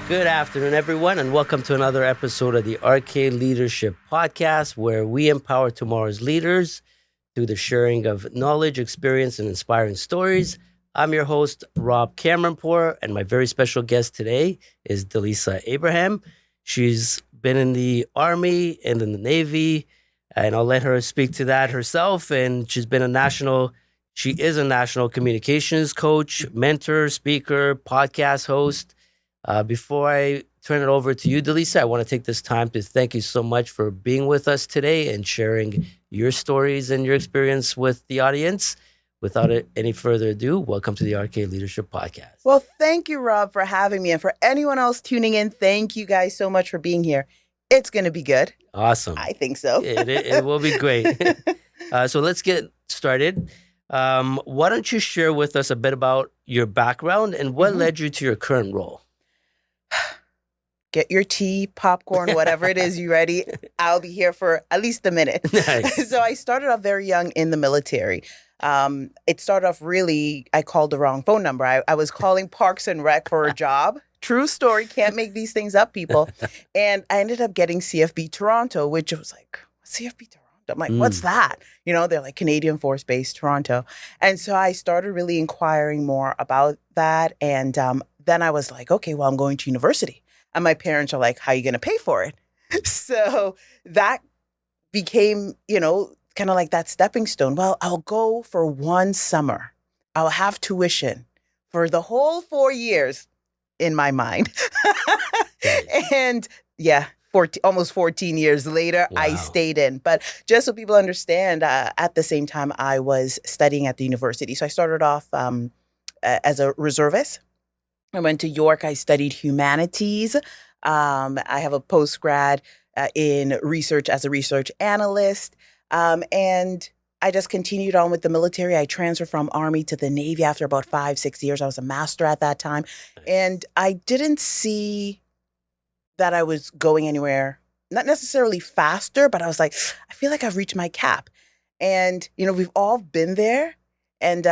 Good afternoon, everyone, and welcome to another episode of the RK Leadership Podcast, where we empower tomorrow's leaders through the sharing of knowledge, experience, and inspiring stories. I'm your host, Rob Kamranpoor, and my very special guest today is Delisa Abraham. She's been in the Army and in the Navy, and I'll let her speak to that herself. And she is a national communications coach, mentor, speaker, podcast host. Before I turn it over to you, Delisa, I want to take this time to thank you so much for being with us today and sharing your stories and your experience with the audience. Without any further ado, welcome to the RK Leadership Podcast. Well, thank you, Rob, for having me. And for anyone else tuning in, thank you guys so much for being here. It's going to be good. Awesome. I think so. It will be great. So let's get started. Why don't you share with us a bit about your background and what led you to your current role? Get your tea, popcorn, whatever it is, you ready? I'll be here for at least a minute. Nice. So I started off very young in the military. It started off really, I called the wrong phone number. I was calling Parks and Rec for a job. True story. Can't make these things up, people. And I ended up getting CFB Toronto, which was like, CFB Toronto? I'm like, what's that? You know, they're like Canadian Force Base Toronto. And so I started really inquiring more about that. And then I was like, okay, well, I'm going to university. And my parents are like, how are you going to pay for it? So that became, kind of like that stepping stone. Well, I'll go for one summer. I'll have tuition for the whole 4 years in my mind. And yeah, almost 14 years later, wow. I stayed in. But just so people understand, at the same time, I was studying at the university. So I started off as a reservist. I went to York. I studied humanities. I have a postgrad in research as a research analyst. And I just continued on with the military. I transferred from Army to the Navy after about 5-6 years. I was a master at that time. And I didn't see that I was going anywhere, not necessarily faster, but I was like, I feel like I've reached my cap. And, we've all been there. And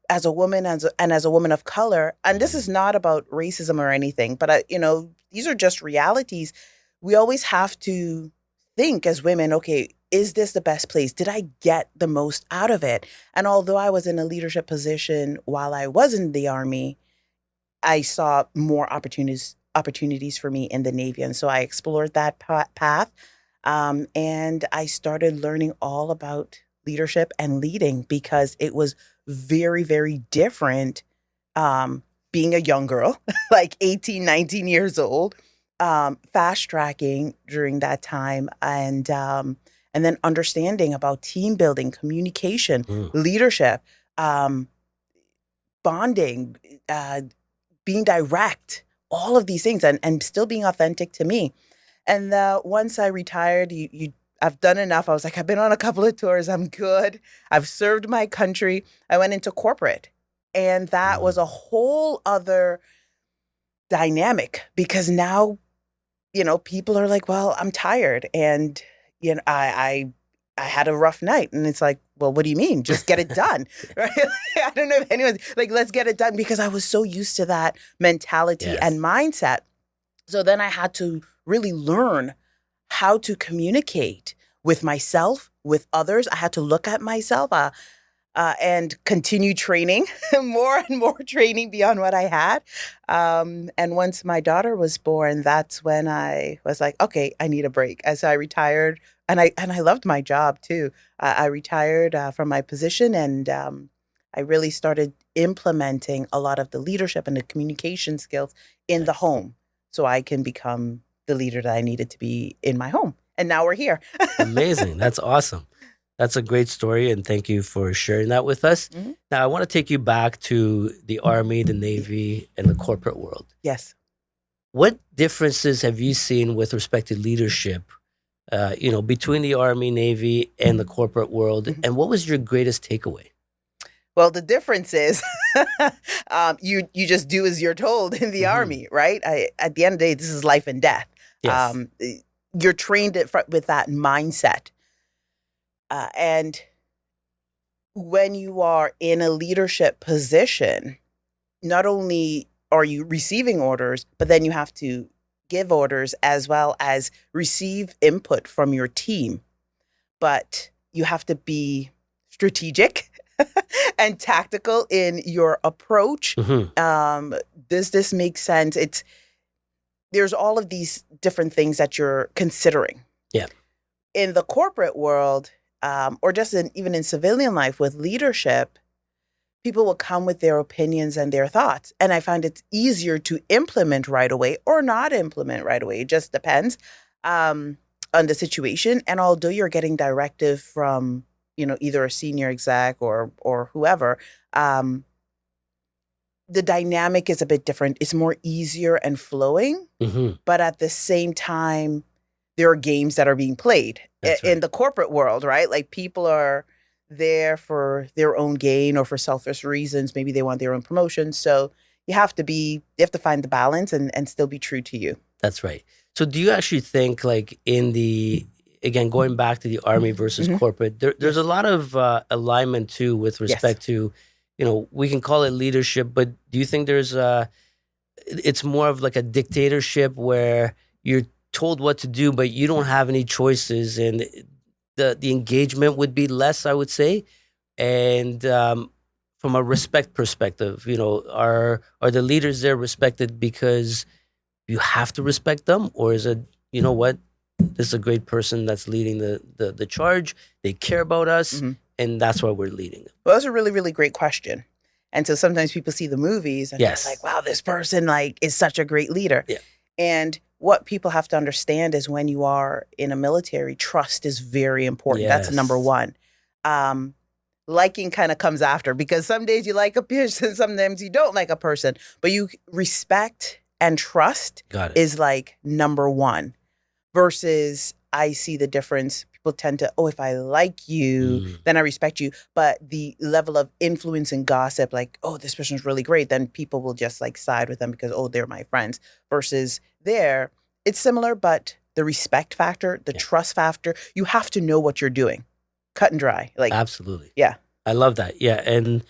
as a woman and as a woman of color, and this is not about racism or anything, but, these are just realities. We always have to think as women, okay, is this the best place? Did I get the most out of it? And although I was in a leadership position while I was in the Army, I saw more opportunities for me in the Navy. And so I explored that path. And I started learning all about leadership and leading because it was very, very different being a young girl, like 18, 19 years old, fast tracking during that time and then understanding about team building, communication, leadership, bonding, being direct, all of these things and still being authentic to me. And once I retired, I've done enough. I was like, I've been on a couple of tours. I'm good. I've served my country. I went into corporate. And that was a whole other dynamic because now, people are like, well, I'm tired. And, I had a rough night. And it's like, well, what do you mean? Just get it done. Right? I don't know if anyone's like, let's get it done because I was so used to that mentality and mindset. So then I had to really learn how to communicate with myself, with others. I had to look at myself and continue training, more and more training beyond what I had. And once my daughter was born, that's when I was like, okay, I need a break. And so I retired, and I loved my job too. I retired from my position, and I really started implementing a lot of the leadership and the communication skills in the home so I can become the leader that I needed to be in my home. And now we're here. Amazing. That's awesome. That's a great story, and thank you for sharing that with us. Mm-hmm. Now, I want to take you back to the Army, the Navy, and the corporate world. Yes. What differences have you seen with respect to leadership, between the Army, Navy, and the corporate world, and what was your greatest takeaway? Well, the difference is you just do as you're told in the Army, right? At the end of the day, this is life and death. Yes. You're trained with that mindset. And when you are in a leadership position, not only are you receiving orders, but then you have to give orders as well as receive input from your team. But you have to be strategic and tactical in your approach. Does this make sense? There's all of these different things that you're considering. Yeah. In the corporate world, or just even in civilian life with leadership, people will come with their opinions and their thoughts. And I find it's easier to implement right away or not implement right away. It just depends on the situation. And although you're getting directive from, either a senior exec or whoever, the dynamic is a bit different. It's more easier and flowing. But at the same time, there are games that are being played in the corporate world, right? Like people are there for their own gain or for selfish reasons. Maybe they want their own promotion. So you have to find the balance and still be true to you. That's right. So do you actually think, like, again, going back to the Army versus corporate, there's a lot of alignment too with respect to, we can call it leadership, but do you think it's more of like a dictatorship where you're told what to do, but you don't have any choices, and the engagement would be less, I would say. And from a respect perspective, are the leaders there respected because you have to respect them, or is it, what, this is a great person that's leading the charge, they care about us, and that's why we're leading them? Well, that's a really, really great question. And so sometimes people see the movies and they're like, wow, this person is such a great leader. Yeah. And what people have to understand is when you are in a military, trust is very important. Yes. That's number one. Liking kind of comes after, because some days you like a person, sometimes you don't like a person, but you respect and trust is like number one. Versus I see the difference. People tend to, if I like you, then I respect you. But the level of influence and gossip, like, this person's really great, then people will just side with them because, they're my friends. Versus there, it's similar, but the respect factor, the trust factor, you have to know what you're doing. Cut and dry. Absolutely. Yeah. I love that. Yeah. And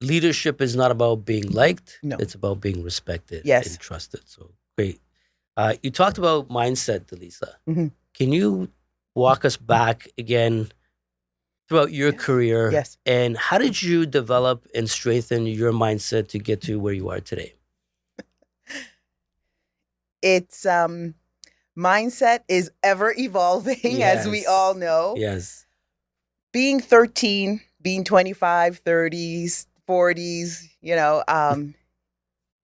leadership is not about being liked. No. It's about being respected and trusted. So great. You talked about mindset, Delisa. Can you walk us back again throughout your career? Yes. And how did you develop and strengthen your mindset to get to where you are today? It's mindset is ever evolving, as we all know. Yes. Being 13, being 25, 30s, 40s,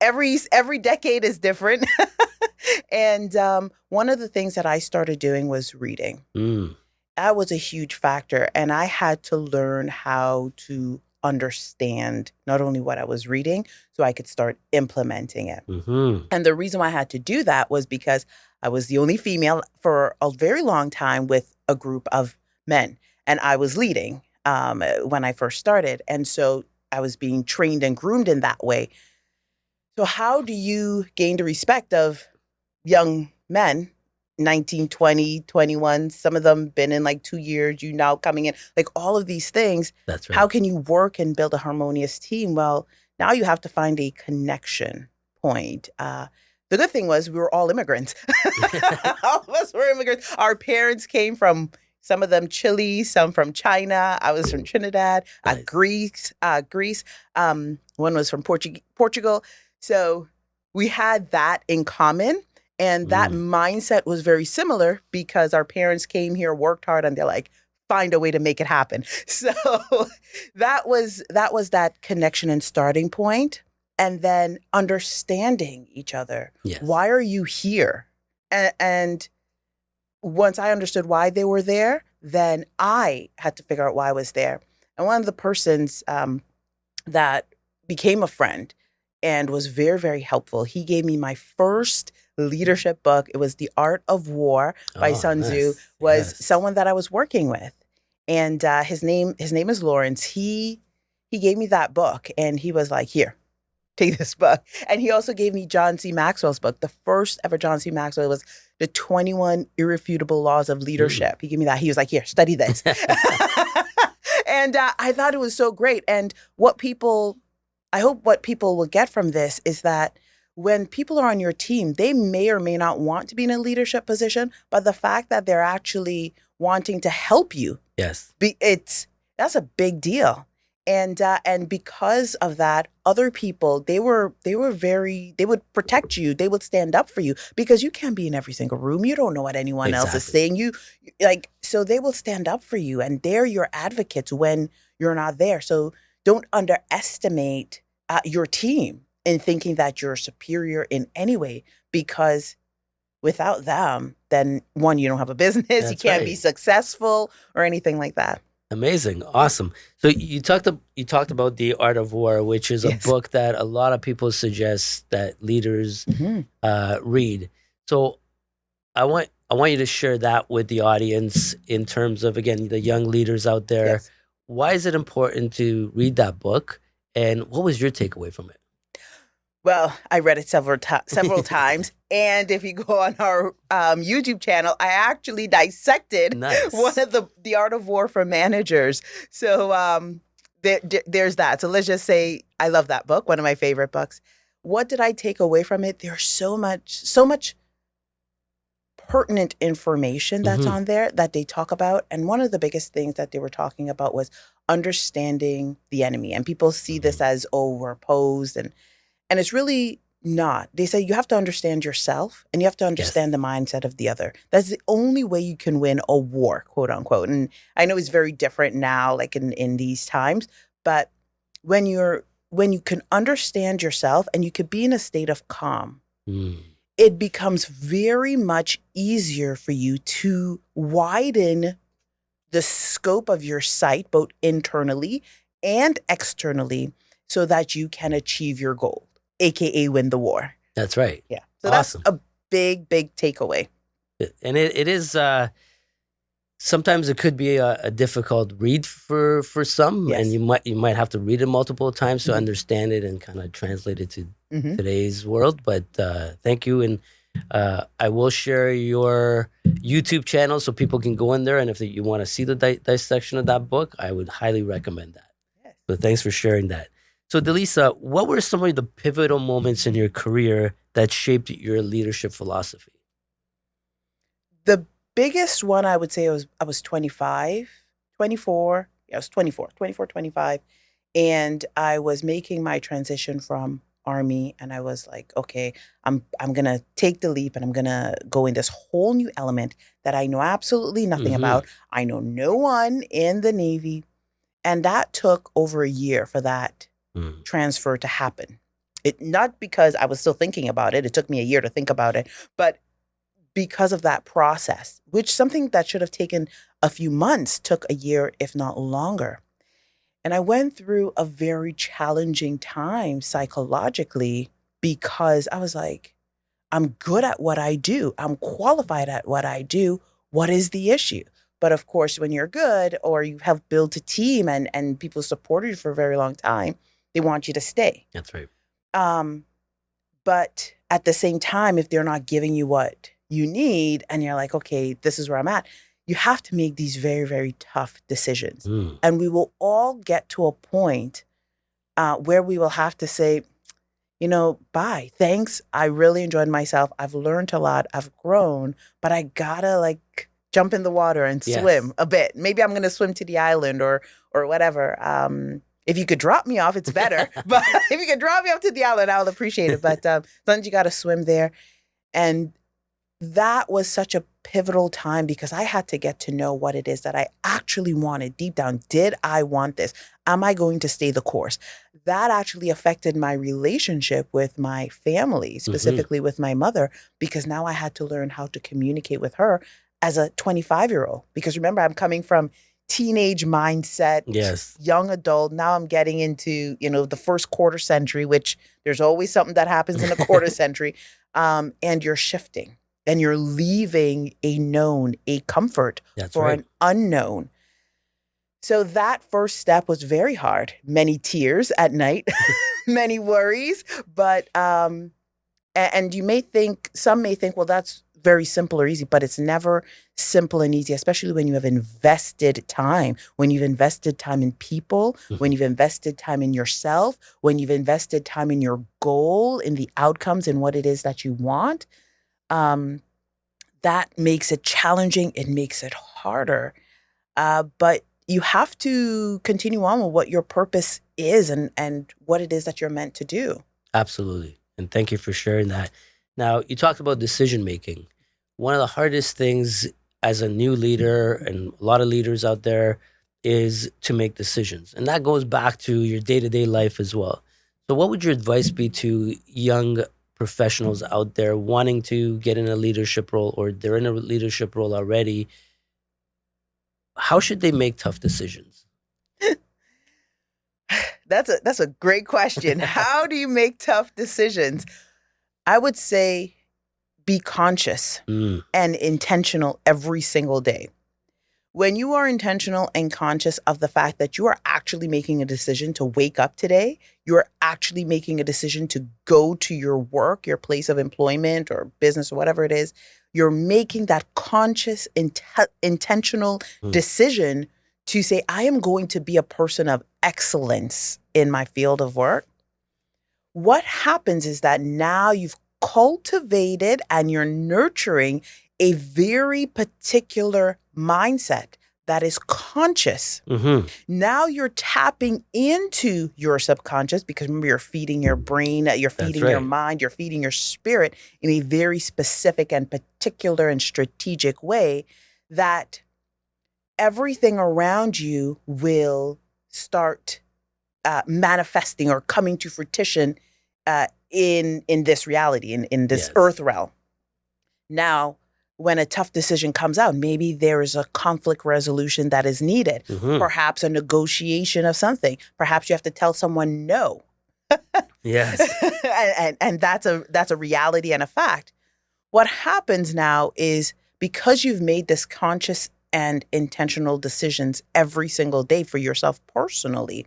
every decade is different. And one of the things that I started doing was reading. That was a huge factor. And I had to learn how to understand not only what I was reading, so I could start implementing it. And the reason why I had to do that was because I was the only female for a very long time with a group of men. And I was leading when I first started. And so I was being trained and groomed in that way. So how do you gain the respect of young men, 19, 20, 21, some of them been in 2 years, you now coming in, all of these things. That's right. How can you work and build a harmonious team? Well, now you have to find a connection point. The good thing was we were all immigrants. All of us were immigrants. Our parents came from, some of them Chile, some from China. I was from Trinidad, Nice. Greece. One was from Portugal. So we had that in common. And that mindset was very similar because our parents came here, worked hard, and they're like, find a way to make it happen. So that was that connection and starting point. And then understanding each other. Yes. Why are you here? And once I understood why they were there, then I had to figure out why I was there. And one of the persons that became a friend and was very, very helpful, he gave me my first leadership book. It was The Art of War by Sun Tzu. Was someone that I was working with. And his name is Lawrence. He gave me that book and he was like, here, take this book. And he also gave me John C. Maxwell's book. The first ever John C. Maxwell was the 21 Irrefutable Laws of Leadership. He gave me that. He was like, here, study this. And I thought it was so great. And I hope what people will get from this is that when people are on your team, they may or may not want to be in a leadership position, but the fact that they're actually wanting to help you, Yes. That's a big deal. And because of that, other people, they would protect you. They would stand up for you because you can't be in every single room. You don't know what anyone else is saying. So they will stand up for you, and they're your advocates when you're not there. So don't underestimate your team in thinking that you're superior in any way, because without them, then one, you don't have a business, you can't be successful or anything like that. Amazing. Awesome. So you talked about The Art of War, which is a book that a lot of people suggest that leaders read. So I want you to share that with the audience in terms of, again, the young leaders out there. Yes. Why is it important to read that book, and what was your takeaway from it? Well, I read it several times, and if you go on our YouTube channel, I actually dissected one of the Art of War for managers. So there's that. So let's just say I love that book, one of my favorite books. What did I take away from it? There's so much pertinent information that's on there that they talk about, and one of the biggest things that they were talking about was understanding the enemy. And people see this as, we're opposed, and it's really not. They say you have to understand yourself, and you have to understand the mindset of the other. That's the only way you can win a war, quote unquote. And I know it's very different now, like in these times, but when you can understand yourself and you could be in a state of calm, it becomes very much easier for you to widen the scope of your sight, both internally and externally, so that you can achieve your goal, AKA win the war. That's right. Yeah. So awesome. That's a big, big takeaway. And it is, sometimes it could be a difficult read for some, and you might have to read it multiple times to understand it and kind of translate it to today's world. But thank you. And I will share your YouTube channel so people can go in there. And if you want to see the dissection of that book, I would highly recommend that. Yes. So thanks for sharing that. So Delisa, what were some of the pivotal moments in your career that shaped your leadership philosophy? The biggest one, I would say, I was 25, 24. Yeah, I was 24, 25. And I was making my transition from Army, and I was like, okay, I'm going to take the leap, and I'm going to go in this whole new element that I know absolutely nothing about. I know no one in the Navy. And that took over a year for that transfer to happen. Not because I was still thinking about it. It took me a year to think about it, but because of that process, which something that should have taken a few months took a year, if not longer. And I went through a very challenging time psychologically because I was like, I'm good at what I do. I'm qualified at what I do. What is the issue? But of course, when you're good or you have built a team and people supported you for a very long time, they want you to stay. That's right. But at the same time, if they're not giving you what you need and you're like, okay, this is where I'm at, you have to make these very, very tough decisions. And we will all get to a point where we will have to say, bye, thanks. I really enjoyed myself. I've learned a lot. I've grown, but I gotta jump in the water and swim a bit. Maybe I'm going to swim to the island or whatever. If you could drop me off, it's better. But if you could drop me off to the island, I would appreciate it. But sometimes you got to swim there. And that was such a pivotal time because I had to get to know what it is that I actually wanted deep down. Did I want this? Am I going to stay the course? That actually affected my relationship with my family, specifically with my mother, because now I had to learn how to communicate with her as a 25-year-old. Because remember, I'm coming from teenage mindset, young adult. Now I'm getting into, the first quarter century, which there's always something that happens in a quarter century. And you're shifting and you're leaving a known, a comfort for an unknown. So that first step was very hard. Many tears at night, many worries. But, and some may think, well, that's very simple or easy, but it's never simple and easy, especially when you have invested time, when you've invested time in people, when you've invested time in yourself, when you've invested time in your goal, in the outcomes and what it is that you want. That makes it challenging. It makes it harder. But you have to continue on with what your purpose is and what it is that you're meant to do. Absolutely. And thank you for sharing that. Now, you talked about decision making. One of the hardest things as a new leader, and a lot of leaders out there, is to make decisions. And that goes back to your day-to-day life as well. So what would your advice be to young professionals out there wanting to get in a leadership role, or they're in a leadership role already? How should they make tough decisions? That's a great question. How do you make tough decisions? I would say be conscious and intentional every single day. When you are intentional and conscious of the fact that you are actually making a decision to wake up today, you are actually making a decision to go to your work, your place of employment or business or whatever it is, you're making that conscious, intentional decision to say, I am going to be a person of excellence in my field of work. What happens is that now you've cultivated and you're nurturing a very particular mindset that is conscious. Now you're tapping into your subconscious, because remember, you're feeding your brain, you're feeding your mind, you're feeding your spirit in a very specific and particular and strategic way that everything around you will start manifesting or coming to fruition in this reality, in this earth realm. Now, when a tough decision comes out, maybe there is a conflict resolution that is needed, perhaps a negotiation of something. Perhaps you have to tell someone no. Yes. and that's a reality and a fact. What happens now is, because you've made this conscious and intentional decisions every single day for yourself personally,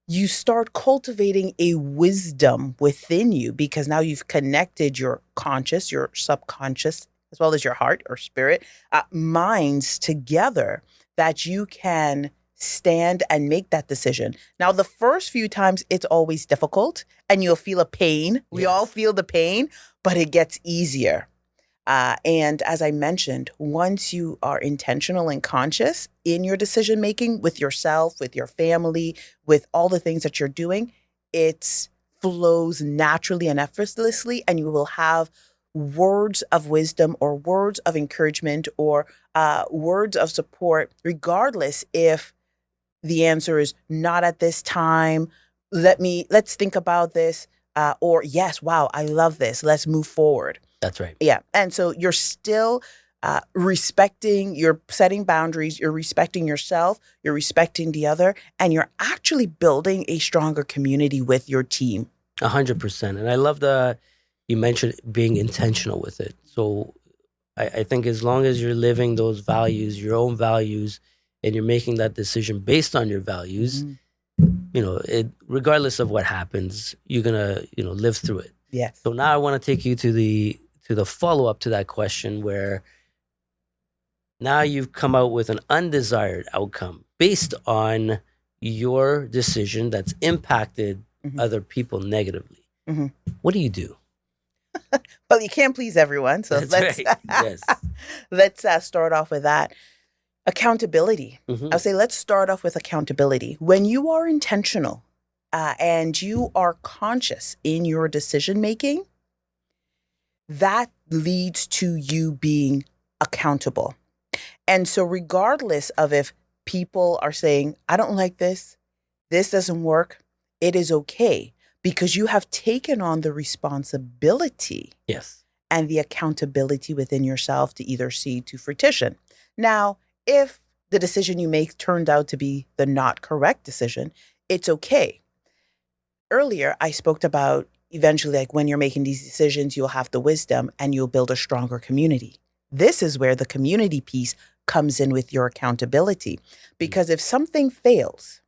you start cultivating a wisdom within you, because now you've connected your conscious, your subconscious, as well as your heart or spirit, minds together, that you can stand and make that decision. Now, the first few times, it's always difficult and you'll feel a pain. We all feel the pain, but it gets easier. And as I mentioned, once you are intentional and conscious in your decision making with yourself, with your family, with all the things that you're doing, it flows naturally and effortlessly, and you will have words of wisdom or words of encouragement or words of support, regardless if the answer is not at this time. Let's think about this, or yes, wow, I love this. Let's move forward. That's right. Yeah. And so you're still you're setting boundaries, you're respecting yourself, you're respecting the other, and you're actually building a stronger community with your team. 100%. And I love you mentioned being intentional with it. So I think as long as you're living those values, your own values, and you're making that decision based on your values, regardless of what happens, you're gonna, live through it. Yes. So now I want to take you to the follow-up to that question, where now you've come out with an undesired outcome based on your decision that's impacted other people negatively. What do you do? Well, you can't please everyone. So let's start off with that. Accountability. I'll say let's start off with accountability. When you are intentional and you are conscious in your decision making, that leads to you being accountable. And so regardless of if people are saying, I don't like this doesn't work, it is okay, because you have taken on the responsibility and the accountability within yourself to either see to fruition. Now, if the decision you make turned out to be the not correct decision, it's okay. Earlier, I spoke about eventually, like when you're making these decisions, you'll have the wisdom and you'll build a stronger community. This is where the community piece comes in with your accountability. Because if something fails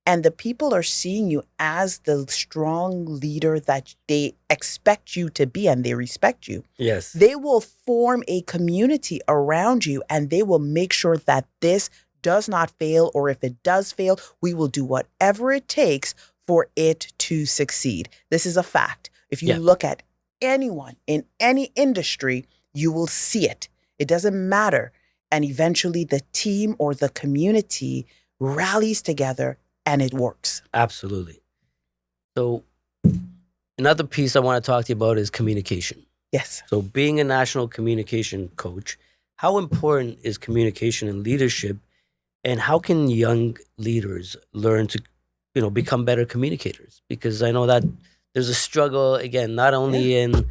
and the people are seeing you as the strong leader that they expect you to be, and they respect you, Yes. they will form a community around you, and they will make sure that this does not fail, or if it does fail, we will do whatever it takes for it to succeed. This is a fact. If you Yeah. look at anyone in any industry, you will see it. It doesn't matter. And eventually the team or the community rallies together and it works. Absolutely. So another piece I want to talk to you about is communication. Yes. So being a national communication coach, how important is communication in leadership, and how can young leaders learn to, become better communicators? Because I know that there's a struggle, again, not only in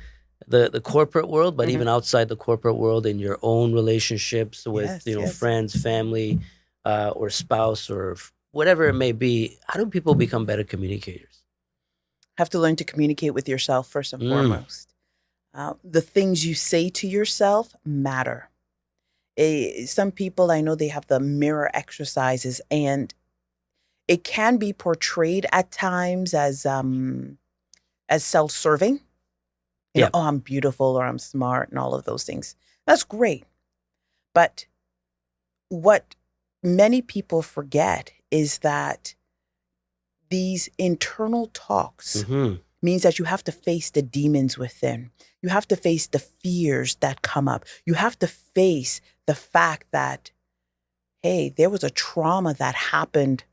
the corporate world, but even outside the corporate world, in your own relationships with, friends, family, or spouse, or whatever it may be. How do people become better communicators? Have to learn to communicate with yourself first and foremost. The things you say to yourself matter. Some people, I know they have the mirror exercises, and it can be portrayed at times as self-serving. Oh, I'm beautiful, or I'm smart, and all of those things. That's great. But what many people forget is that these internal talks means that you have to face the demons within. You have to face the fears that come up. You have to face the fact that, hey, there was a trauma that happened,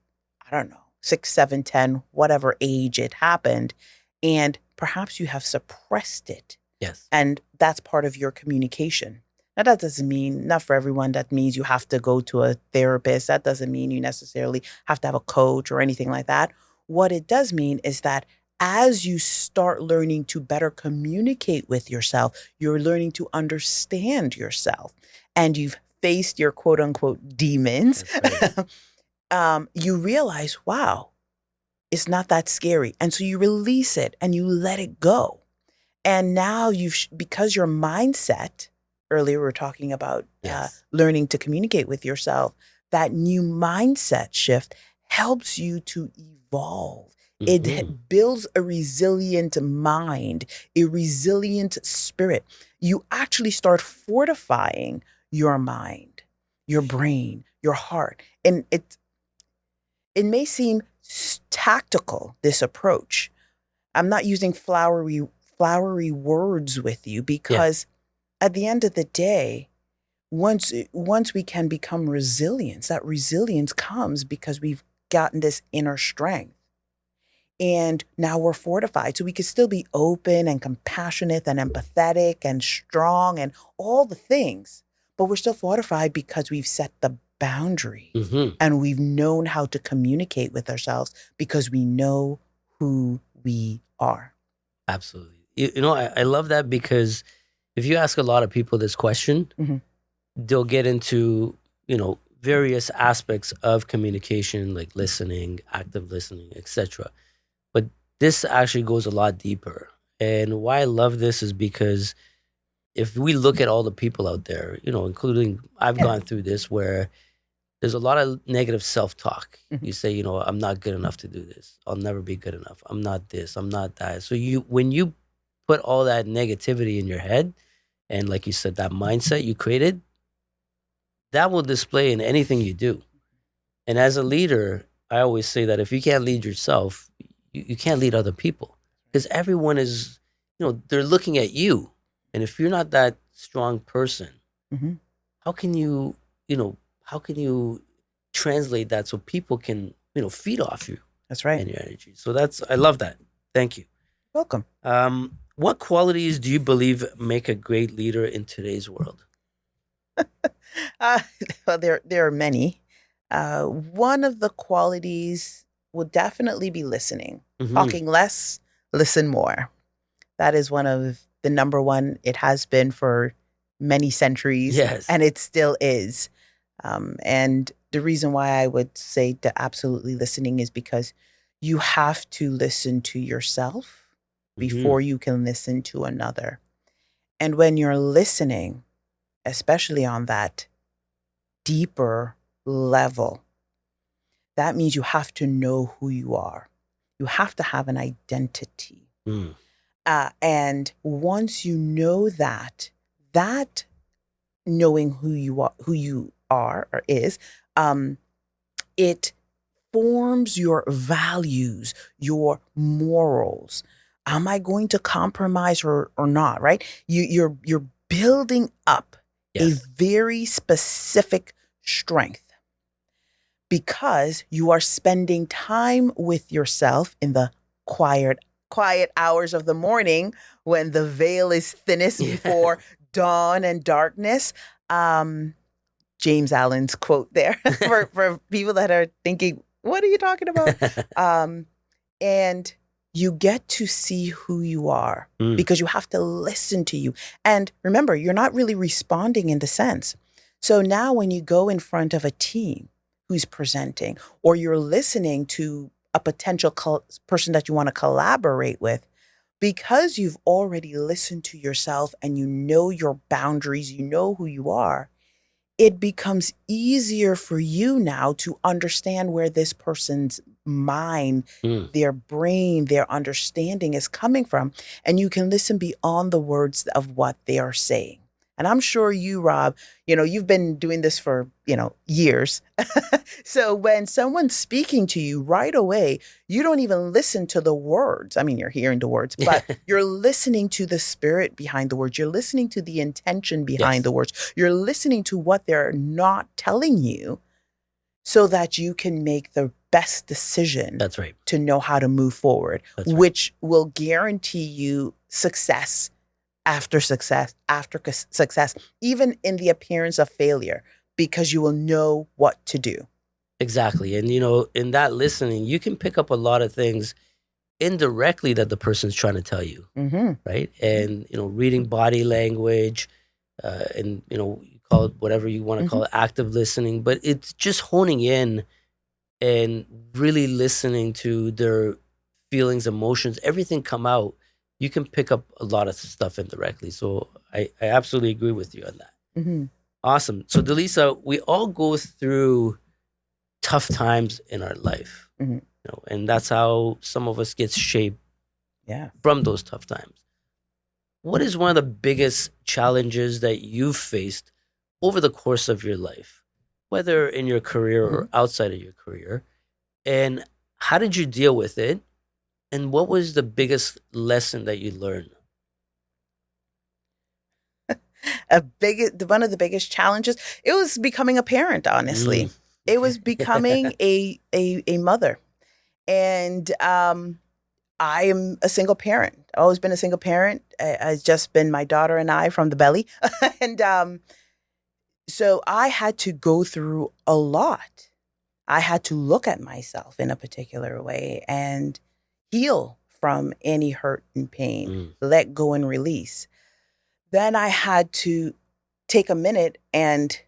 I don't know, 6, 7, 10, whatever age it happened, and perhaps you have suppressed it. Yes. And that's part of your communication. Now, that doesn't mean, not for everyone, that means you have to go to a therapist. That doesn't mean you necessarily have to have a coach or anything like that. What it does mean is that as you start learning to better communicate with yourself, you're learning to understand yourself, and you've faced your quote unquote demons, right. You realize, wow, it's not that scary. And so you release it and you let it go. And now because your mindset, earlier we were talking about learning to communicate with yourself, that new mindset shift helps you to evolve. It builds a resilient mind, a resilient spirit. You actually start fortifying your mind, your brain, your heart. And it may seem tactical, this approach. I'm not using flowery words with you, because at the end of the day, once we can become resilient, that resilience comes because we've gotten this inner strength. And now we're fortified. So we can still be open and compassionate and empathetic and strong and all the things, but we're still fortified because we've set the boundary and we've known how to communicate with ourselves because we know who we are. Absolutely. I love that, because if you ask a lot of people this question, they'll get into, various aspects of communication, like listening, active listening, etc. But this actually goes a lot deeper. And why I love this is because if we look at all the people out there, including I've gone through this, where there's a lot of negative self-talk. You say, I'm not good enough to do this. I'll never be good enough. I'm not this. I'm not that. So when you put all that negativity in your head, and like you said, that mindset you created, that will display in anything you do. And as a leader, I always say that if you can't lead yourself, you can't lead other people, because everyone is, they're looking at you. And if you're not that strong person, how can you translate that so people can, feed off you? That's right. And your energy. So I love that. Thank you. Welcome. What qualities do you believe make a great leader in today's world? Well, there are many. One of the qualities will definitely be listening. Talking less, listen more. That is one of the number one. It has been for many centuries, and it still is. And the reason why I would say to absolutely listening is because you have to listen to yourself before you can listen to another. And when you're listening, especially on that deeper level, that means you have to know who you are. You have to have an identity. Mm. And once you know that knowing who you are or is, it forms your values, your morals. Am I going to compromise or not? Right? You're building up a Yes. very specific strength because you are spending time with yourself in the quiet hours of the morning when the veil is thinnest Yeah. before dawn and darkness. James Allen's quote there for people that are thinking, what are you talking about? And you get to see who you are because you have to listen to you. And remember, you're not really responding in the sense. So now when you go in front of a team who's presenting, or you're listening to a potential person that you want to collaborate with, because you've already listened to yourself and you know your boundaries, you know who you are, it becomes easier for you now to understand where this person's mind, their brain, their understanding is coming from. And you can listen beyond the words of what they are saying. And I'm sure you, Rob, you've been doing this for, years. So when someone's speaking to you right away, you don't even listen to the words. I mean, you're hearing the words, but you're listening to the spirit behind the words. You're listening to the intention behind the words. You're listening to what they're not telling you so that you can make the best decision. That's right. To know how to move forward, which will guarantee you success after success, even in the appearance of failure, because you will know what to do. Exactly. And, in that listening, you can pick up a lot of things indirectly that the person's trying to tell you, right? And, reading body language and, you call it whatever you want to call it, active listening, but it's just honing in and really listening to their feelings, emotions, everything come out. You can pick up a lot of stuff indirectly. So I absolutely agree with you on that. Awesome. So Delisa, we all go through tough times in our life, and that's how some of us get shaped from those tough times. What is one of the biggest challenges that you've faced over the course of your life, whether in your career or outside of your career? And how did you deal with it? And what was the biggest lesson that you learned? One of the biggest challenges, it was becoming a parent, honestly. It was becoming a mother. And I am a single parent. I've always been a single parent. It's just been my daughter and I from the belly. And so I had to go through a lot. I had to look at myself in a particular way and heal from any hurt and pain, let go and release. Then I had to take a minute and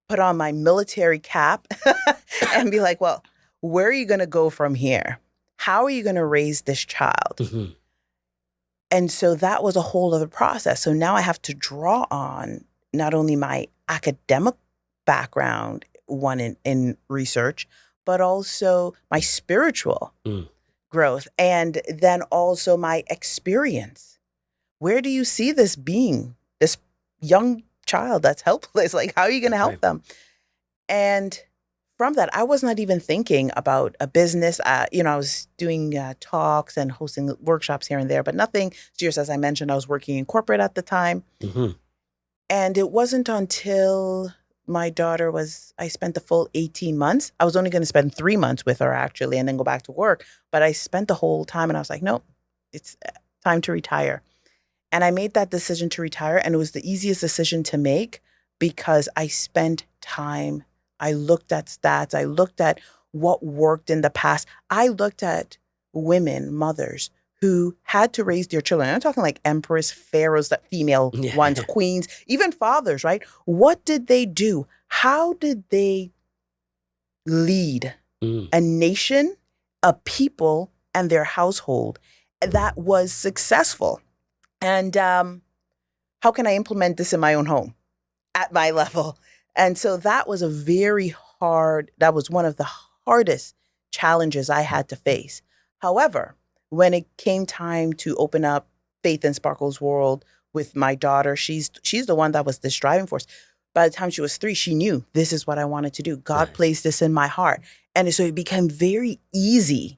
put on my military cap and be like, well, where are you going to go from here? How are you going to raise this child? And so that was a whole other process. So now I have to draw on not only my academic background, one in research, but also my spiritual growth, and then also my experience. Where do you see this being, this young child that's helpless? Like, how are you going to help them? And from that, I was not even thinking about a business. I was doing talks and hosting workshops here and there, but nothing serious. As I mentioned, I was working in corporate at the time. And it wasn't until my daughter I spent the full 18 months. I was only going to spend 3 months with her, actually, and then go back to work. But I spent the whole time and I was like, no, it's time to retire. And I made that decision to retire. And it was the easiest decision to make because I spent time. I looked at stats. I looked at what worked in the past. I looked at women, mothers, who had to raise their children. I'm talking like empress, pharaohs, that female ones, queens, even fathers, right? What did they do? How did they lead a nation, a people, and their household that was successful? And how can I implement this in my own home at my level? And so that was that was one of the hardest challenges I had to face. However, when it came time to open up Faith and Sparkle's World with my daughter, she's the one that was this driving force. By the time she was 3, she knew this is what I wanted to do. God placed this in my heart. And so it became very easy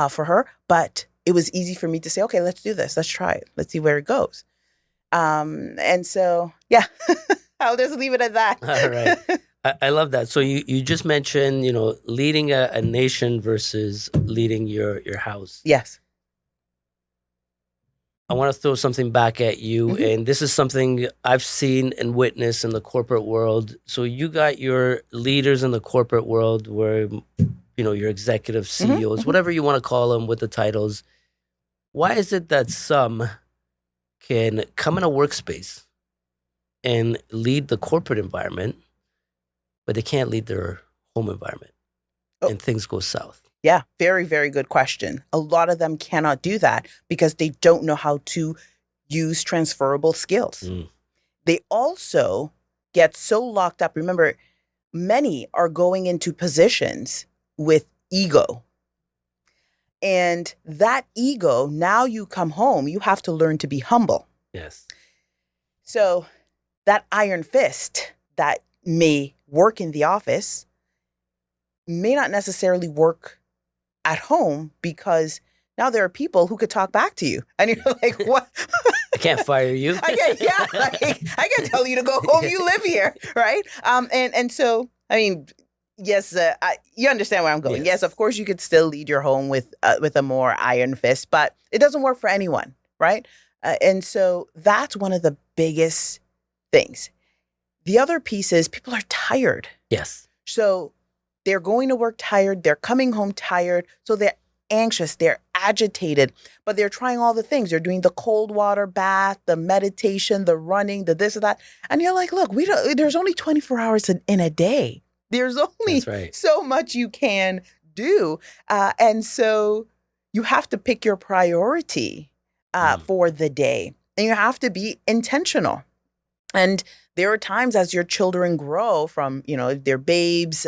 for her, but it was easy for me to say, okay, let's do this. Let's try it. Let's see where it goes. And so, yeah, I'll just leave it at that. All right. I love that. So you just mentioned, leading a nation versus leading your house. Yes. I want to throw something back at you. And this is something I've seen and witnessed in the corporate world. So you got your leaders in the corporate world where, your executive CEOs, whatever you want to call them with the titles. Why is it that some can come in a workspace and lead the corporate environment, but they can't lead their home environment and things go south? Yeah, very, very good question. A lot of them cannot do that because they don't know how to use transferable skills. They also get so locked up. Remember, many are going into positions with ego. And that ego, now you come home, you have to learn to be humble. Yes. So that iron fist that may work in the office may not necessarily work at home because now there are people who could talk back to you. And you're like, what? I can't fire you. I can't tell you to go home. You live here, right? And so, I mean, yes, you understand where I'm going. Yes, of course, you could still lead your home with a more iron fist, but it doesn't work for anyone, right? And so that's one of the biggest things. The other piece is people are tired. Yes. So they're going to work tired. They're coming home tired. So they're anxious. They're agitated, but they're trying all the things. They're doing the cold water bath, the meditation, the running, the this or that. And you're like, look, there's only 24 hours in a day. There's only so much you can do. And so you have to pick your priority for the day. And you have to be intentional. And there are times as your children grow from, if they're babies,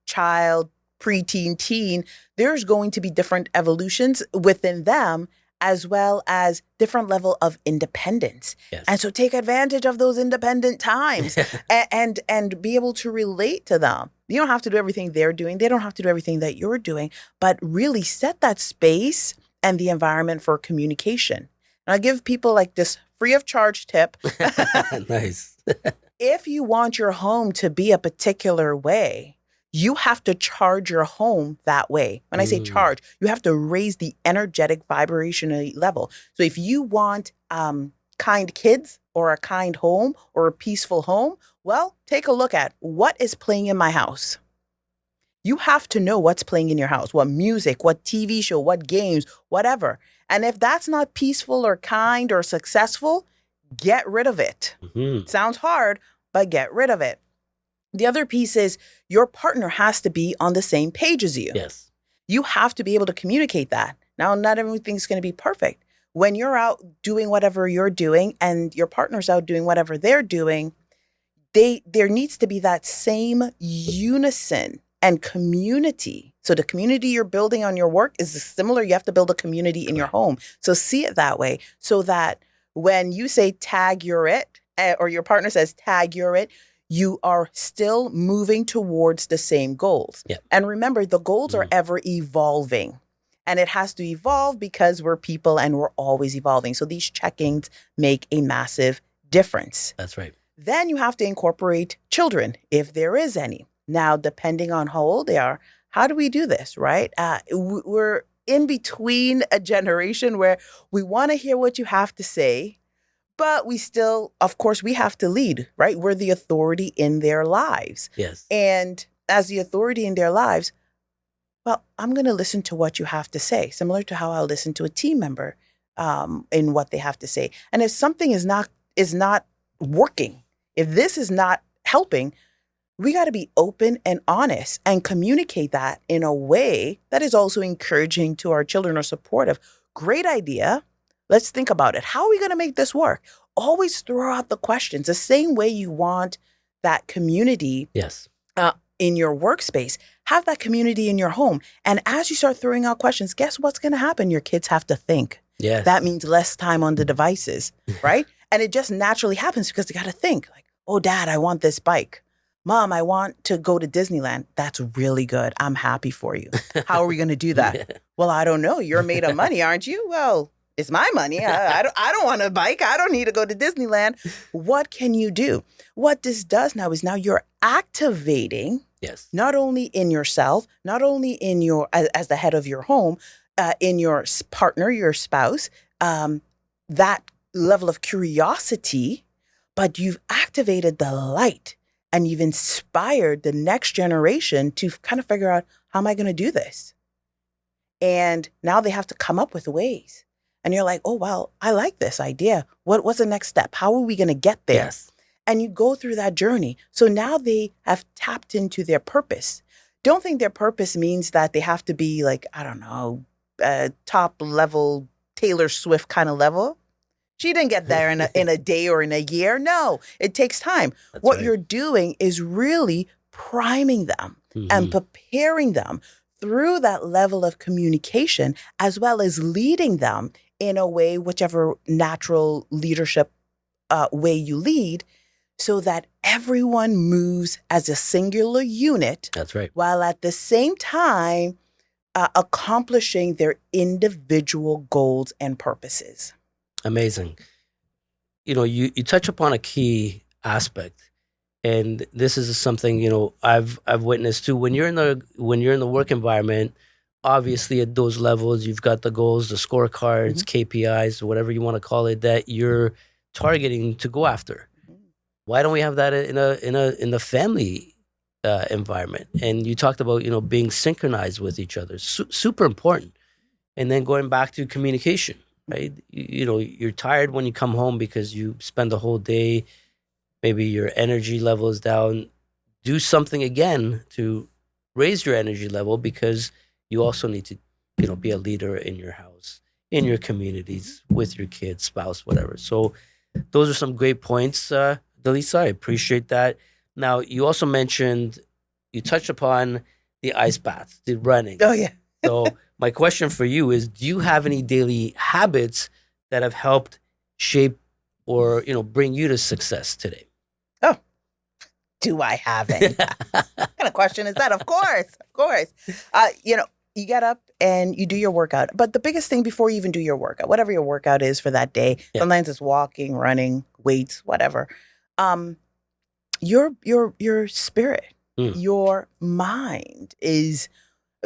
child, preteen, teen, there's going to be different evolutions within them as well as different level of independence. Yes. And so take advantage of those independent times and be able to relate to them. You don't have to do everything they're doing. They don't have to do everything that you're doing, but really set that space and the environment for communication. And I give people like this free of charge tip. Nice. If you want your home to be a particular way, you have to charge your home that way. When I say charge, you have to raise the energetic vibrational level. So if you want kind kids or a kind home or a peaceful home, well, take a look at what is playing in my house. You have to know what's playing in your house, what music, what TV show, what games, whatever. And if that's not peaceful or kind or successful, get rid of it. Sounds hard, but get rid of it. The other piece is your partner has to be on the same page as you. Yes. You have to be able to communicate that. Now, not everything's going to be perfect. When you're out doing whatever you're doing and your partner's out doing whatever they're doing, there needs to be that same unison and community. So the community you're building on your work is similar. You have to build a community in your home. So see it that way so that when you say tag you're it, or your partner says tag you're it, you are still moving towards the same goals. Yep. And remember, the goals are ever evolving. And it has to evolve because we're people and we're always evolving. So these check-ins make a massive difference. That's right. Then you have to incorporate children, if there is any. Now, depending on how old they are, how do we do this, right? We're in between a generation where we want to hear what you have to say, but we still, of course, we have to lead, right? We're the authority in their lives. Yes. And as the authority in their lives, well, I'm going to listen to what you have to say, similar to how I'll listen to a team member in what they have to say. And if something is not working, if this is not helping, we got to be open and honest and communicate that in a way that is also encouraging to our children or supportive. Great idea. Let's think about it. How are we going to make this work? Always throw out the questions the same way you want that community. Yes. in your workspace. Have that community in your home. And as you start throwing out questions, guess what's going to happen? Your kids have to think. Yes. That means less time on the devices, right? And it just naturally happens because they got to think like, oh, Dad, I want this bike. Mom, I want to go to Disneyland. That's really good. I'm happy for you. How are we going to do that? Yeah. Well, I don't know. You're made of money, aren't you? Well, it's my money. I don't want a bike. I don't need to go to Disneyland. What can you do? What this does now is now you're activating, Yes. not only in yourself, not only in your as the head of your home, in your partner, your spouse, that level of curiosity, but you've activated the light and you've inspired the next generation to kind of figure out, how am I going to do this? And now they have to come up with ways. And you're like, oh, well, I like this idea. What's the next step? How are we going to get there? Yes. And you go through that journey. So now they have tapped into their purpose. Don't think their purpose means that they have to be like, I don't know, top level Taylor Swift kind of level. She didn't get there in a day or in a year. No, it takes time. That's What right. you're doing is really priming them and preparing them through that level of communication, as well as leading them in a way, whichever natural leadership way you lead, so that everyone moves as a singular unit, That's right. while at the same time accomplishing their individual goals and purposes. Amazing. You know, you touch upon a key aspect, and this is something, you know, I've witnessed too. When you're in the work environment, obviously at those levels, you've got the goals, the scorecards, KPIs, whatever you want to call it, that you're targeting to go after. Why don't we have that in the family environment? And you talked about, you know, being synchronized with each other, super important. And then going back to communication, right? You know, you're tired when you come home because you spend the whole day, maybe your energy level is down. Do something again to raise your energy level, because you also need to, you know, be a leader in your house, in your communities, with your kids, spouse, whatever. So those are some great points, Delisa. I appreciate that. Now, you also mentioned, you touched upon the ice baths, the running. Oh, yeah. So my question for you is, do you have any daily habits that have helped shape or, you know, bring you to success today? Oh, do I have any? What kind of question is that? Of course. You know, you get up and you do your workout. But the biggest thing before you even do your workout, whatever your workout is for that day, sometimes it's walking, running, weights, whatever. Your spirit, your mind is,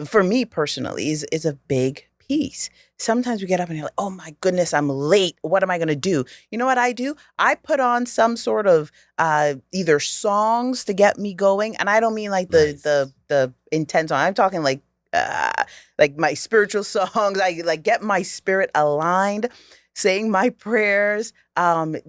for me personally, is a big piece. Sometimes we get up and you're like, oh my goodness, I'm late. What am I going to do? You know what I do? I put on some sort of either songs to get me going. And I don't mean like the intense song. I'm talking like my spiritual songs. I like get my spirit aligned, saying my prayers,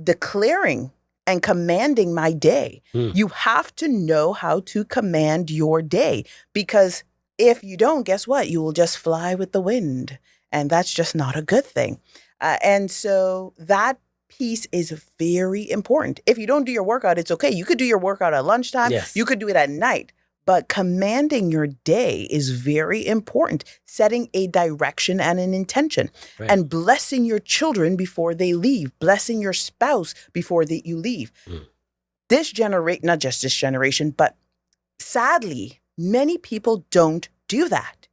declaring and commanding my day. You have to know how to command your day, because if you don't, guess what? You will just fly with the wind. And that's just not a good thing. And so that piece is very important. If you don't do your workout, it's okay. You could do your workout at lunchtime. Yes. You could do it at night. But commanding your day is very important. Setting a direction and an intention. Right. And blessing your children before they leave. Blessing your spouse before you leave. This generation, not just this generation, but sadly, many people don't do that.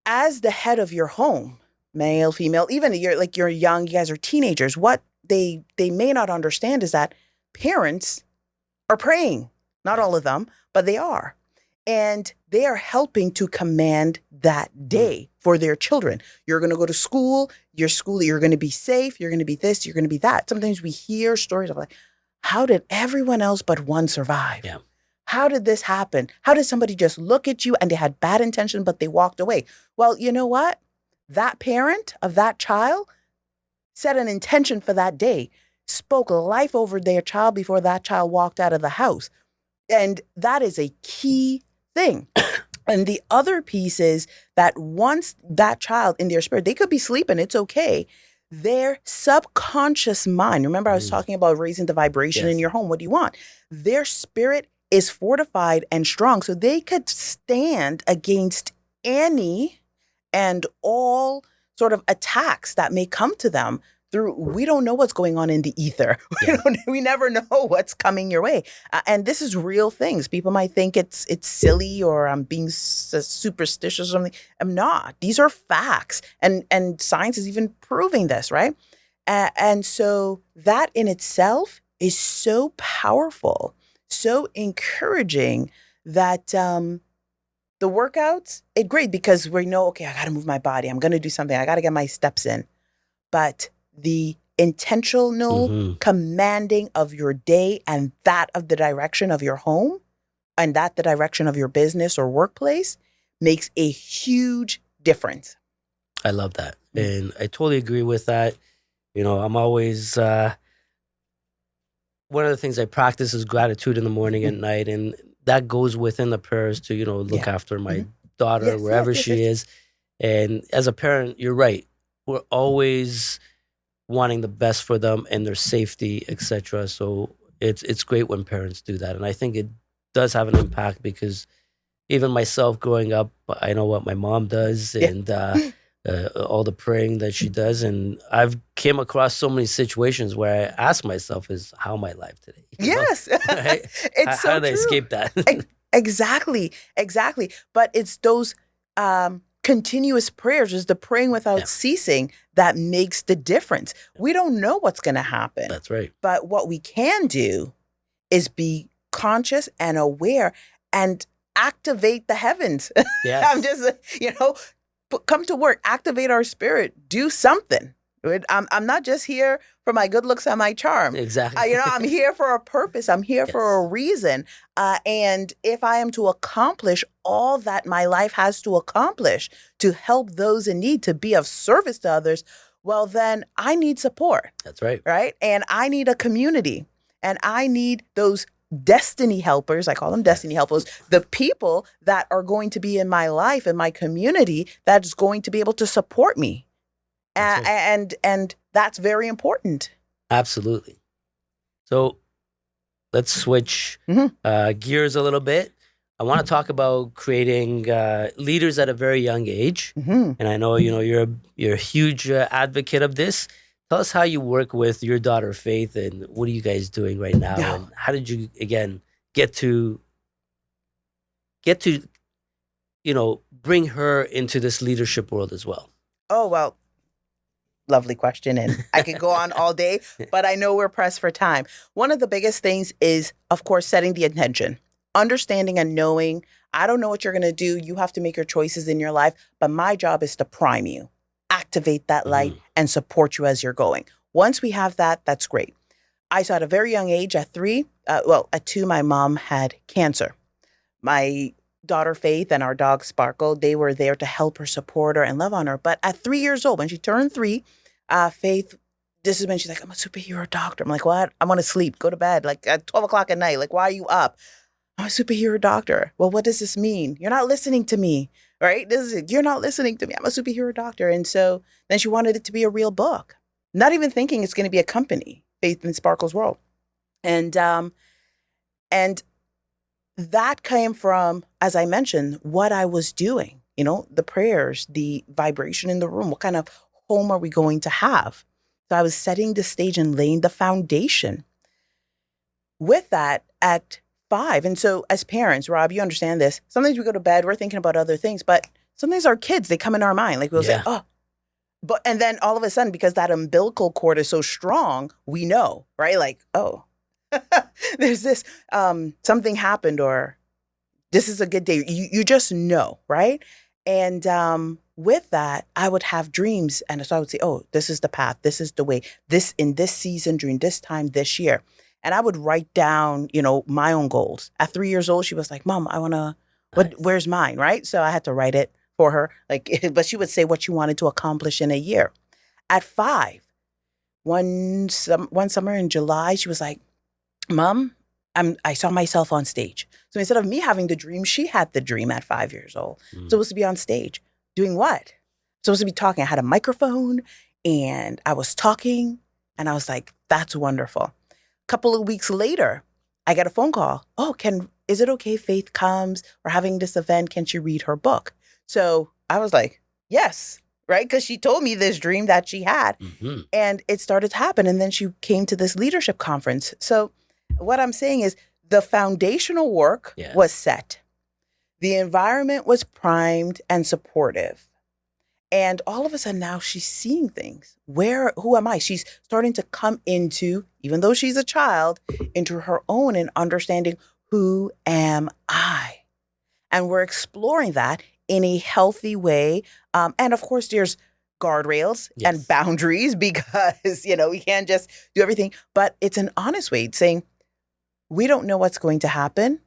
As the head of your home, male, female, even you're young, you guys are teenagers, what they may not understand is that parents are praying. Not all of them, but they are. And they are helping to command that day for their children. You're going to go to school, you're going to be safe, you're going to be this, you're going to be that. Sometimes we hear stories of like, how did everyone else but one survive? Yeah. How did this happen? How did somebody just look at you and they had bad intention, but they walked away? Well, you know what? That parent of that child set an intention for that day, spoke life over their child before that child walked out of the house. And that is a key thing. And the other piece is that once that child in their spirit, they could be sleeping, it's okay. Their subconscious mind, remember I was talking about raising the vibration in your home. What do you want? Their spirit is fortified and strong so they could stand against any and all sort of attacks that may come to them through, we don't know what's going on in the ether. Yeah. We never know what's coming your way. And this is real things. People might think it's silly or I'm being superstitious or something. I'm not. These are facts. And science is even proving this, right? And so that in itself is so powerful, so encouraging that the workouts, it's great because we know, okay, I got to move my body. I'm going to do something. I got to get my steps in. But the intentional commanding of your day and that of the direction of your home and that the direction of your business or workplace makes a huge difference. I love that. And I totally agree with that. You know, I'm always, one of the things I practice is gratitude in the morning and night. And that goes within the prayers to, you know, look after my daughter, wherever she is. And as a parent, you're right. We're always wanting the best for them and their safety, etc. So it's great when parents do that. And I think it does have an impact because even myself growing up, I know what my mom does and all the praying that she does. And I've came across so many situations where I ask myself, is how am I alive today? Yes. Right? It's so how did I true. escape that? Exactly. But it's those continuous prayers, is the praying without ceasing that makes the difference. We don't know what's going to happen. That's right. But what we can do is be conscious and aware and activate the heavens. Yes. I'm just, come to work, activate our spirit, do something. I'm not just here for my good looks and my charm. Exactly. I'm here for a purpose. I'm here for a reason. And if I am to accomplish all that my life has to accomplish to help those in need, to be of service to others, well, then I need support. That's right. Right? And I need a community. And I need those destiny helpers, I call them destiny helpers, the people that are going to be in my life, in my community, that's going to be able to support me. And that's very important. Absolutely. So let's switch gears a little bit. I want to talk about creating leaders at a very young age. And I know, you're a huge advocate of this. Tell us how you work with your daughter, Faith, and what are you guys doing right now? And how did you, again, get to, bring her into this leadership world as well? Oh, well, lovely question. And I could go on all day, but I know we're pressed for time. One of the biggest things is, of course, setting the intention, understanding and knowing, I don't know what you're going to do. You have to make your choices in your life, but my job is to prime you, activate that light and support you as you're going. Once we have that, that's great. I saw at a very young age, at 3, at 2, my mom had cancer. My daughter, Faith, and our dog, Sparkle, they were there to help her, support her, and love on her. But at 3 years old, when she turned 3, Faith, this is when she's like, I'm a superhero doctor. I'm like, what? I want to sleep, go to bed, like at 12 o'clock at night. Like, why are you up? I'm a superhero doctor. Well, what does this mean? You're not listening to me, right? You're not listening to me. I'm a superhero doctor. And so then she wanted it to be a real book, not even thinking it's going to be a company, Faith in Sparkle's World. And that came from, as I mentioned, what I was doing, the prayers, the vibration in the room. What kind of home are we going to have? So I was setting the stage and laying the foundation. With that, at 5, and so as parents, Rob, you understand this. Sometimes we go to bed, we're thinking about other things, but sometimes our kids, they come in our mind. Like we'll say, and then all of a sudden, because that umbilical cord is so strong, we know, right? Like, there's this, something happened, or this is a good day. You just know, right? And with that, I would have dreams. And so I would say, this is the path. This is the way. This in this season, during this time, this year. And I would write down, my own goals. At 3 years old, she was like, Mom, I want to, where's mine, right? So I had to write it for her. But she would say what she wanted to accomplish in a year. At 5, one summer in July, she was like, Mom, I saw myself on stage. So instead of me having the dream, she had the dream at 5 years old. Supposed to be on stage. Doing what? Supposed to be talking. I had a microphone and I was talking and I was like, that's wonderful. A couple of weeks later, I got a phone call. Oh, can is it okay if Faith comes? We're having this event. Can she read her book? So I was like, yes, right? Because she told me this dream that she had. Mm-hmm. And it started to happen. And then she came to this leadership conference. So what I'm saying is the foundational work Yes. was set. The environment was primed and supportive. And all of a sudden now she's seeing things. Who am I? She's starting to come into, even though she's a child, into her own and understanding, who am I? And we're exploring that in a healthy way. And of course, there's guardrails Yes. and boundaries because, we can't just do everything. But it's an honest way saying, we don't know what's going to happen,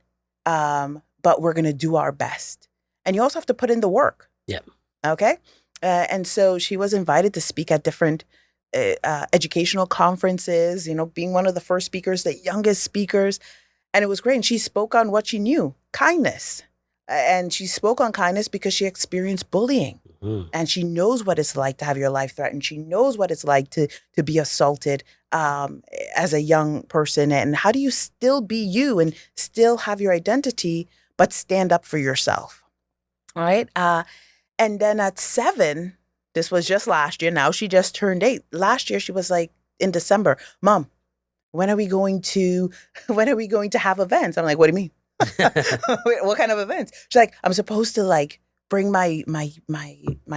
but we're going to do our best. And you also have to put in the work. Yeah. Okay? And so she was invited to speak at different educational conferences, being one of the first speakers, the youngest speakers. And it was great. And she spoke on what she knew, kindness. And she spoke on kindness because she experienced bullying. Mm-hmm. And she knows what it's like to have your life threatened. She knows what it's like to be assaulted as a young person. And how do you still be you and still have your identity, but stand up for yourself? All right. And then at 7, this was just last year. Now she just turned 8. Last year, she was like, in December, Mom, when are we going to have events? I'm like, what do you mean? What kind of events? She's like, I'm supposed to bring my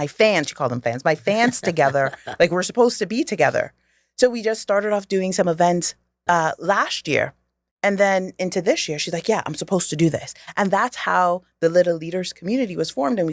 fans. She called them fans. My fans together. Like we're supposed to be together. So we just started off doing some events last year. And then into this year, she's like, yeah, I'm supposed to do this. And that's how the Little Leaders community was formed. And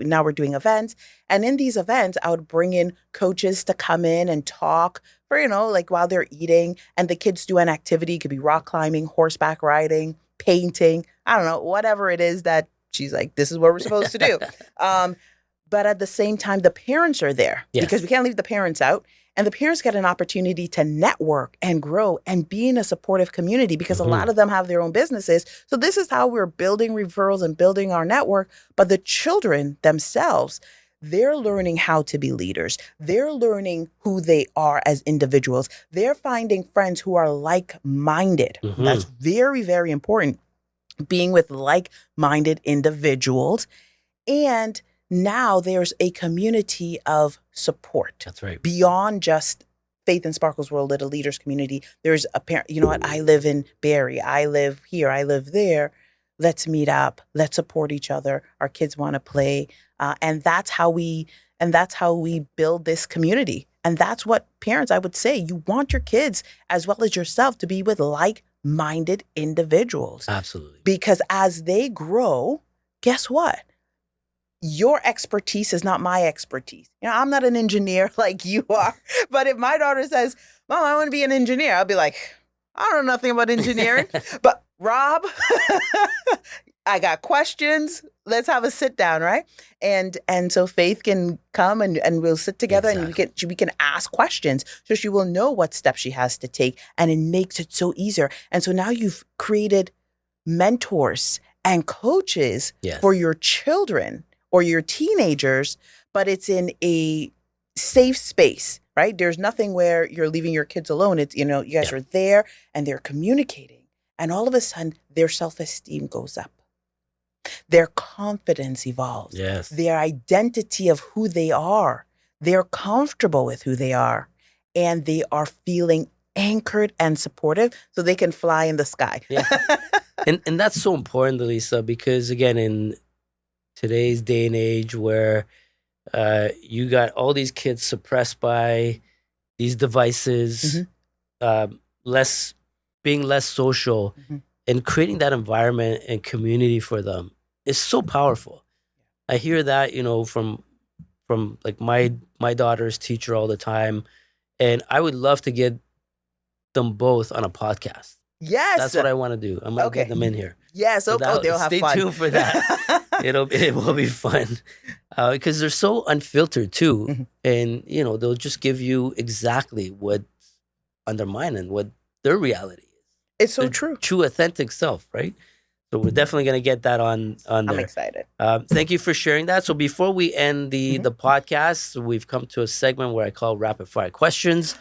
now we're doing events. And in these events, I would bring in coaches to come in and talk for, while they're eating. And the kids do an activity. It could be rock climbing, horseback riding, painting. I don't know, whatever it is that she's like, this is what we're supposed to do. But at the same time, the parents are there because we can't leave the parents out. And the parents get an opportunity to network and grow and be in a supportive community because a lot of them have their own businesses. So this is how we're building referrals and building our network. But the children themselves, they're learning how to be leaders. They're learning who they are as individuals. They're finding friends who are like-minded. Mm-hmm. That's very, very important. Being with like-minded individuals. And now there's a community of support. That's right. Beyond just Faith and Sparkle's World Little Leaders community. There's a parent, you know what? I live in Barrie. I live here. I live there. Let's meet up. Let's support each other. Our kids want to play. And that's how we build this community. And that's what parents, I would say, you want your kids as well as yourself to be with like-minded individuals. Absolutely. Because as they grow, guess what? Your expertise is not my expertise. I'm not an engineer like you are. But if my daughter says, Mom, I want to be an engineer, I'll be like, I don't know nothing about engineering. But Rob, I got questions. Let's have a sit down, right? And so Faith can come and we'll sit together and we can ask questions. So she will know what steps she has to take. And it makes it so easier. And so now you've created mentors and coaches for your children or your teenagers, but it's in a safe space, right? There's nothing where you're leaving your kids alone. It's, you guys are there and they're communicating. And all of a sudden, their self-esteem goes up. Their confidence evolves. Yes. Their identity of who they are. They're comfortable with who they are. And they are feeling anchored and supportive so they can fly in the sky. Yeah. And that's so important, Delisa, because again, in today's day and age where you got all these kids suppressed by these devices, being less social, and creating that environment and community for them is so powerful. I hear that, from like my daughter's teacher all the time, and I would love to get them both on a podcast. Yes, that's what I want to do. I'm gonna get them in here. Yes, they'll have fun. Stay tuned for that. It will be fun because they're so unfiltered too, and they'll just give you exactly what's on their mind and what their reality is. It's so their true authentic self, right? So we're definitely gonna get that on there. I'm excited. Thank you for sharing that. So before we end the podcast, we've come to a segment where I call rapid fire questions.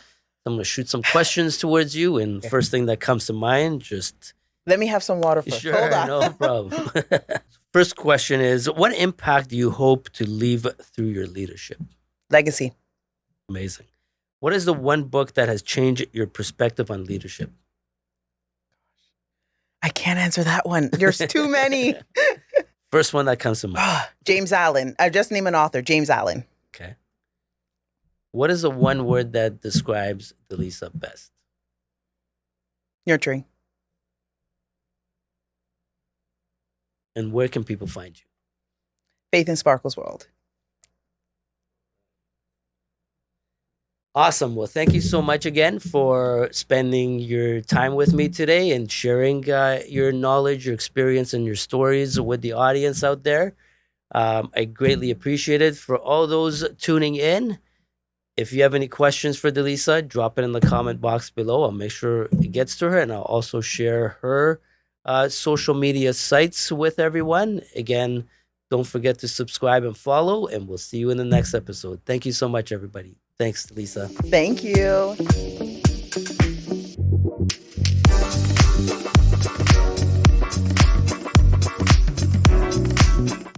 I'm gonna shoot some questions towards you, and first thing that comes to mind, just Let me have some water first. Sure, Hold on. no problem. First question is, what impact do you hope to leave through your leadership? Legacy. Amazing. What is the one book that has changed your perspective on leadership? I can't answer that one. There's too many. First one that comes to mind. James Allen. I just named an author, James Allen. Okay. What is the one word that describes Delisa best? Nurturing. And where can people find you? Faith in Sparkle's World. Awesome. Well, thank you so much again for spending your time with me today and sharing your knowledge, your experience, and your stories with the audience out there. I greatly appreciate it. For all those tuning in, if you have any questions for Delisa, drop it in the comment box below. I'll make sure it gets to her, and I'll also share her social media sites with everyone. Again, don't forget to subscribe and follow, and we'll see you in the next episode. Thank you so much, everybody. Thanks, Delisa. Thank you.